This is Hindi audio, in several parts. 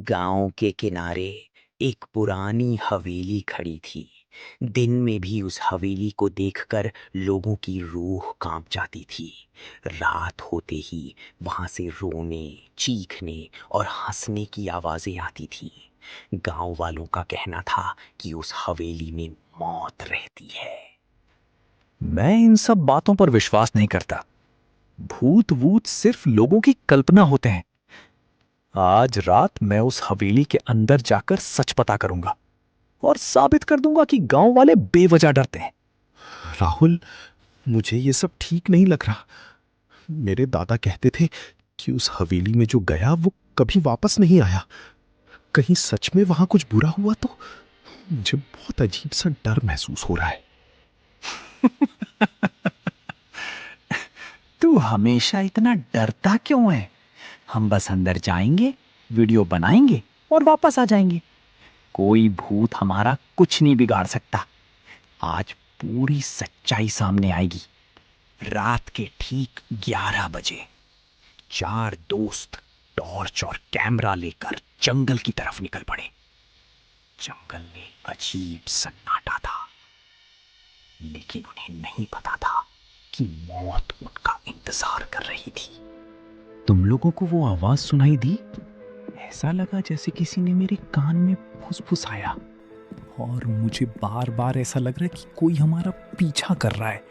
गांव के किनारे एक पुरानी हवेली खड़ी थी। दिन में भी उस हवेली को देखकर लोगों की रूह कांप जाती थी। रात होते ही वहां से रोने, चीखने और हंसने की आवाजें आती थी। गांव वालों का कहना था कि उस हवेली में मौत रहती है। मैं इन सब बातों पर विश्वास नहीं करता। भूत वूत सिर्फ लोगों की कल्पना होते हैं। आज रात मैं उस हवेली के अंदर जाकर सच पता करूंगा और साबित कर दूंगा कि गांव वाले बेवजह डरते हैं। राहुल, मुझे ये सब ठीक नहीं लग रहा। मेरे दादा कहते थे कि उस हवेली में जो गया वो कभी वापस नहीं आया। कहीं सच में वहां कुछ बुरा हुआ तो? मुझे बहुत अजीब सा डर महसूस हो रहा है। तू हमेशा इतना डरता क्यों है? हम बस अंदर जाएंगे, वीडियो बनाएंगे और वापस आ जाएंगे। कोई भूत हमारा कुछ नहीं बिगाड़ सकता। आज पूरी सच्चाई सामने आएगी। रात के ठीक 11 बजे 4 दोस्त टॉर्च और कैमरा लेकर जंगल की तरफ निकल पड़े। जंगल में अजीब सन्नाटा था, लेकिन उन्हें नहीं पता था कि मौत उनका इंतजार कर रही थी। तुम लोगों को वो आवाज सुनाई दी? ऐसा लगा जैसे किसी ने मेरे कान में फुसफुसाया, और मुझे बार बार ऐसा लग रहा है कि कोई हमारा पीछा कर रहा है।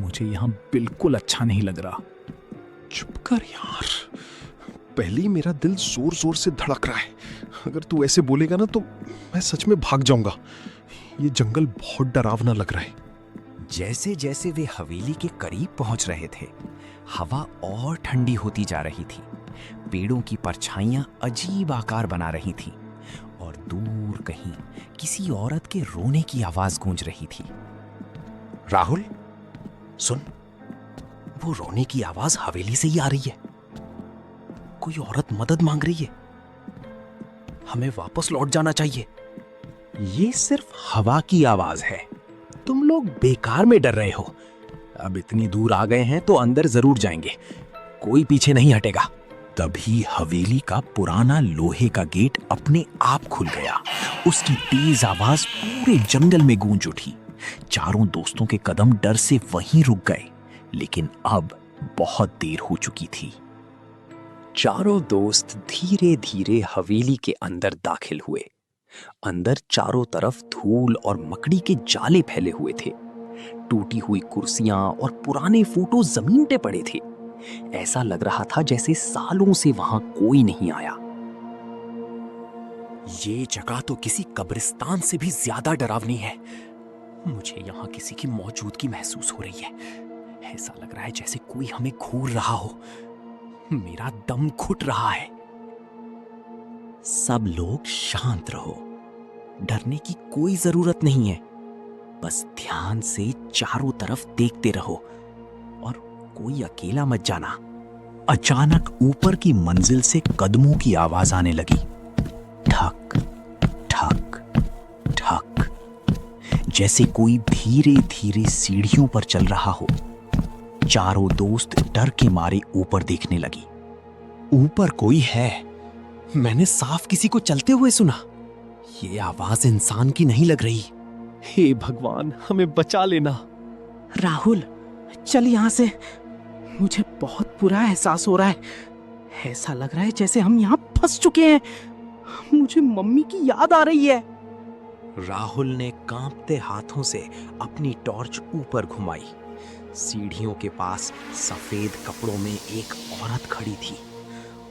मुझे यहाँ बिल्कुल अच्छा नहीं लग रहा। चुप कर यार, पहले ही मेरा दिल जोर जोर से धड़क रहा है। अगर तू ऐसे बोलेगा ना तो मैं सच में भाग जाऊंगा। ये जंगल बहुत डरावना लग रहा है। जैसे जैसे वे हवेली के करीब पहुंच रहे थे, हवा और ठंडी होती जा रही थी। पेड़ों की परछाइयां अजीब आकार बना रही थीं और दूर कहीं किसी औरत के रोने की आवाज गूंज रही थी। राहुल, सुन, वो रोने की आवाज हवेली से ही आ रही है। कोई औरत मदद मांग रही है। हमें वापस लौट जाना चाहिए। ये सिर्फ हवा की आवाज है। तुम लोग बेकार में डर रहे हो। अब इतनी दूर आ गए हैं तो अंदर जरूर जाएंगे। कोई पीछे नहीं हटेगा। तभी हवेली का पुराना लोहे का गेट अपने आप खुल गया। उसकी तेज आवाज पूरे जंगल में गूंज उठी। चारों दोस्तों के कदम डर से वहीं रुक गए, लेकिन अब बहुत देर हो चुकी थी। चारों दोस्त धीरे धीरे हवेली के अंदर दाखिल हुए। अंदर चारों तरफ धूल और मकड़ी के जाले फैले हुए थे। टूटी हुई कुर्सियां और पुराने फोटो जमीन पे पड़े थे। ऐसा लग रहा था जैसे सालों से वहां कोई नहीं आया। ये जगह तो किसी कब्रिस्तान से भी ज्यादा डरावनी है। मुझे यहाँ किसी की मौजूदगी महसूस हो रही है। ऐसा लग रहा है जैसे कोई हमें घूर रहा हो। मेरा दम घुट रहा है। सब लोग शांत रहो। डरने की कोई जरूरत नहीं है। बस ध्यान से चारों तरफ देखते रहो और कोई अकेला मत जाना। अचानक ऊपर की मंजिल से कदमों की आवाज आने लगी। ठक ठक ठक, जैसे कोई धीरे धीरे सीढ़ियों पर चल रहा हो। चारों दोस्त डर के मारे ऊपर देखने लगी। ऊपर कोई है। मैंने साफ किसी को चलते हुए सुना। ये आवाज इंसान की नहीं लग रही। हे भगवान, हमें बचा लेना। राहुल, चल यहां से। मुझे बहुत बुरा एहसास हो रहा है। ऐसा लग रहा है जैसे हम यहां फंस चुके हैं। मुझे मम्मी की याद आ रही है। राहुल ने कांपते हाथों से अपनी टॉर्च ऊपर घुमाई। सीढ़ियों के पास सफेद कपड़ों में एक औरत खड़ी थी।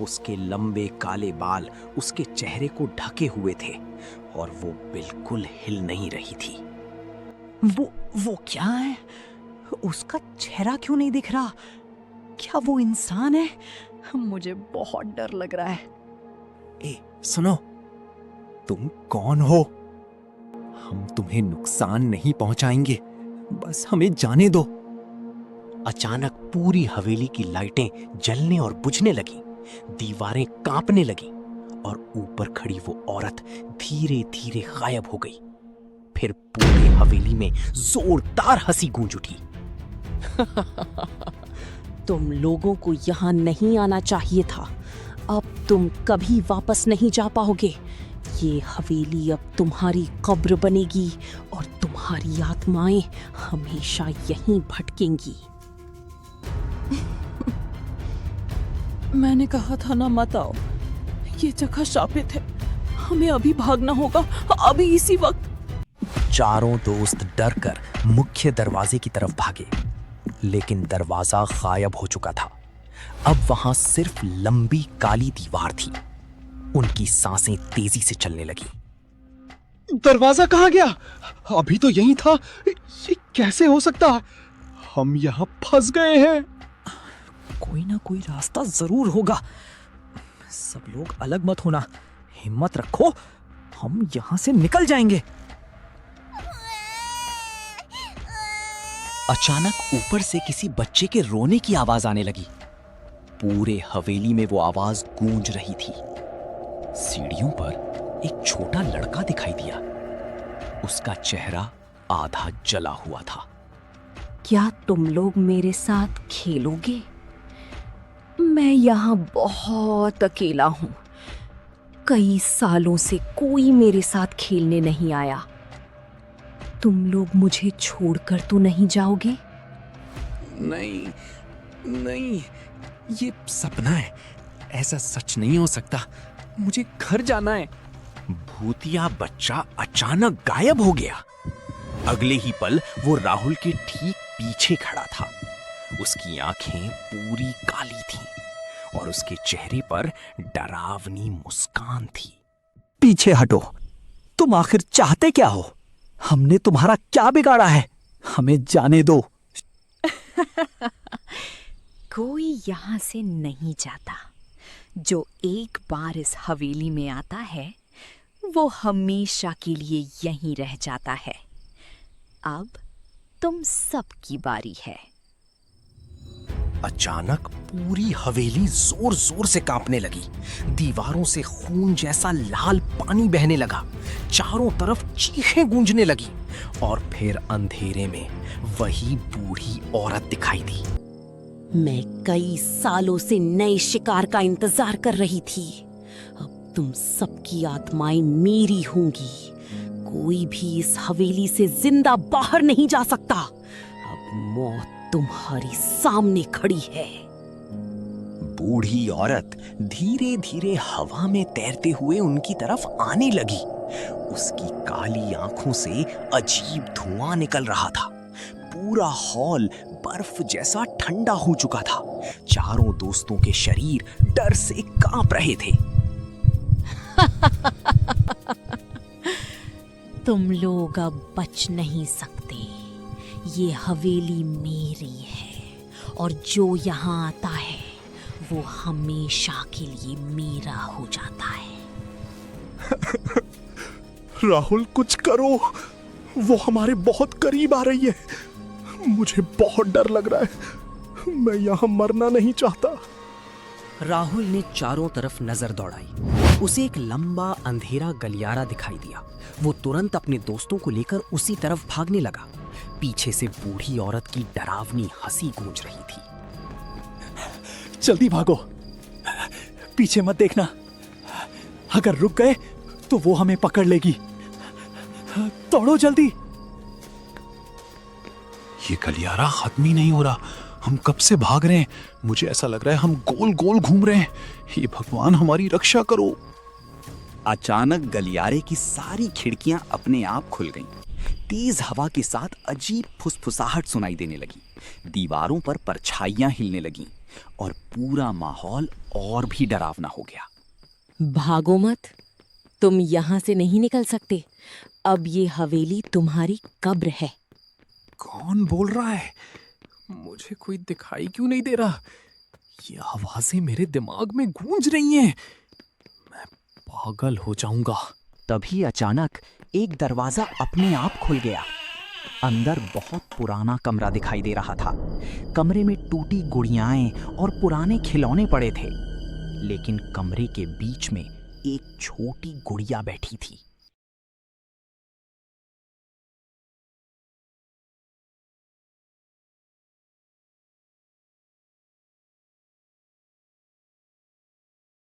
उसके लंबे काले बाल उसके चेहरे को ढके हुए थे और वो बिल्कुल हिल नहीं रही थी। वो क्या है? उसका चेहरा क्यों नहीं दिख रहा? क्या वो इंसान है? मुझे बहुत डर लग रहा है। ए, सुनो, तुम कौन हो? हम तुम्हें नुकसान नहीं पहुंचाएंगे, बस हमें जाने दो। अचानक पूरी हवेली की लाइटें जलने और बुझने लगी। दीवारें कांपने लगी और ऊपर खड़ी वो औरत धीरे धीरे गायब हो गई। फिर पूरी हवेली में जोरदार हंसी गूंज उठी। तुम लोगों को यहाँ नहीं आना चाहिए था। अब तुम कभी वापस नहीं जा पाओगे। ये हवेली अब तुम्हारी कब्र बनेगी और तुम्हारी आत्माएं हमेशा यहीं भटकेंगी। मैंने कहा था ना मत आओ, ये जगह शापित है। हमें अभी भागना होगा, अभी इसी वक्त। चारों दोस्त डरकर मुख्य दरवाजे की तरफ भागे, लेकिन दरवाजा गायब हो चुका था। अब वहां सिर्फ लंबी काली दीवार थी। उनकी सांसें तेजी से चलने लगी। दरवाजा कहाँ गया? अभी तो यहीं था। ये कैसे हो सकता है? हम यहाँ फंस गए हैं। कोई ना कोई रास्ता जरूर होगा। सब लोग अलग मत होना, हिम्मत रखो, हम यहाँ से निकल जाएंगे। अचानक ऊपर से किसी बच्चे के रोने की आवाज आने लगी। पूरे हवेली में वो आवाज गूंज रही थी। सीढ़ियों पर एक छोटा लड़का दिखाई दिया। उसका चेहरा आधा जला हुआ था। क्या तुम लोग मेरे साथ खेलोगे? मैं यहाँ बहुत अकेला हूँ। कई सालों से कोई मेरे साथ खेलने नहीं आया। तुम लोग मुझे छोड़कर तो नहीं जाओगे? नहीं नहीं, ये सपना है, ऐसा सच नहीं हो सकता। मुझे घर जाना है। भूतिया बच्चा अचानक गायब हो गया। अगले ही पल वो राहुल के ठीक पीछे खड़ा था। उसकी आंखें पूरी काली थीं और उसके चेहरे पर डरावनी मुस्कान थी। पीछे हटो, तुम आखिर चाहते क्या हो? हमने तुम्हारा क्या बिगाड़ा है? हमें जाने दो। कोई यहाँ से नहीं जाता। जो एक बार इस हवेली में आता है वो हमेशा के लिए यहीं रह जाता है। अब तुम सबकी बारी है। अचानक पूरी हवेली जोर जोर से कांपने लगी। दीवारों से खून जैसा लाल पानी बहने लगा। चारों तरफ चीखें गूंजने लगी और फिर अंधेरे में वही बूढ़ी औरत दिखाई दी। मैं कई सालों से नए शिकार का इंतजार कर रही थी। अब तुम सबकी आत्माएं मेरी होंगी। कोई भी इस हवेली से जिंदा बाहर नहीं जा सकता। अब मौत तुम्हारी सामने खड़ी है। बूढ़ी औरत धीरे धीरे हवा में तैरते हुए उनकी तरफ आने लगी। उसकी काली आंखों से अजीब धुआं निकल रहा था। पूरा हॉल बर्फ जैसा ठंडा हो चुका था। चारों दोस्तों के शरीर डर से कांप रहे थे। तुम लोग अब बच नहीं सकते। ये हवेली मेरी है और जो यहाँ आता है वो हमेशा के लिए मेरा हो जाता है। राहुल, कुछ करो, वो हमारे बहुत करीब आ रही है। मुझे बहुत डर लग रहा है। मैं यहाँ मरना नहीं चाहता। राहुल ने चारों तरफ नजर दौड़ाई। उसे एक लंबा अंधेरा गलियारा दिखाई दिया। वो तुरंत अपने दोस्तों को लेकर उसी तरफ भागने लगा। पीछे से बूढ़ी औरत की डरावनी हंसी गूंज रही थी। जल्दी भागो, पीछे मत देखना। अगर रुक गए तो वो हमें पकड़ लेगी। दौड़ो जल्दी। ये गलियारा खत्म ही नहीं हो रहा। हम कब से भाग रहे हैं। मुझे ऐसा लग रहा है हम गोल गोल घूम रहे हैं। हे भगवान, हमारी रक्षा करो। अचानक गलियारे की सारी खिड़कियां अपने आप खुल गईं। तेज हवा के साथ अजीब फुसफुसाहट सुनाई देने लगी। दीवारों पर परछाइयां हिलने लगीं और पूरा माहौल और भी डरावना हो गया। भागो मत, तुम यहाँ से नहीं निकल सकते। अब ये हवेली तुम्हारी कब्र है। कौन बोल रहा है? मुझे कोई दिखाई क्यों नहीं दे रहा? ये आवाजें मेरे दिमाग में गूंज रही हैं। मैं पागल हो जाऊंगा। तभी अचानक एक दरवाजा अपने आप खुल गया। अंदर बहुत पुराना कमरा दिखाई दे रहा था। कमरे में टूटी गुड़ियाएं और पुराने खिलौने पड़े थे, लेकिन कमरे के बीच में एक छोटी गुड़िया बैठी थी।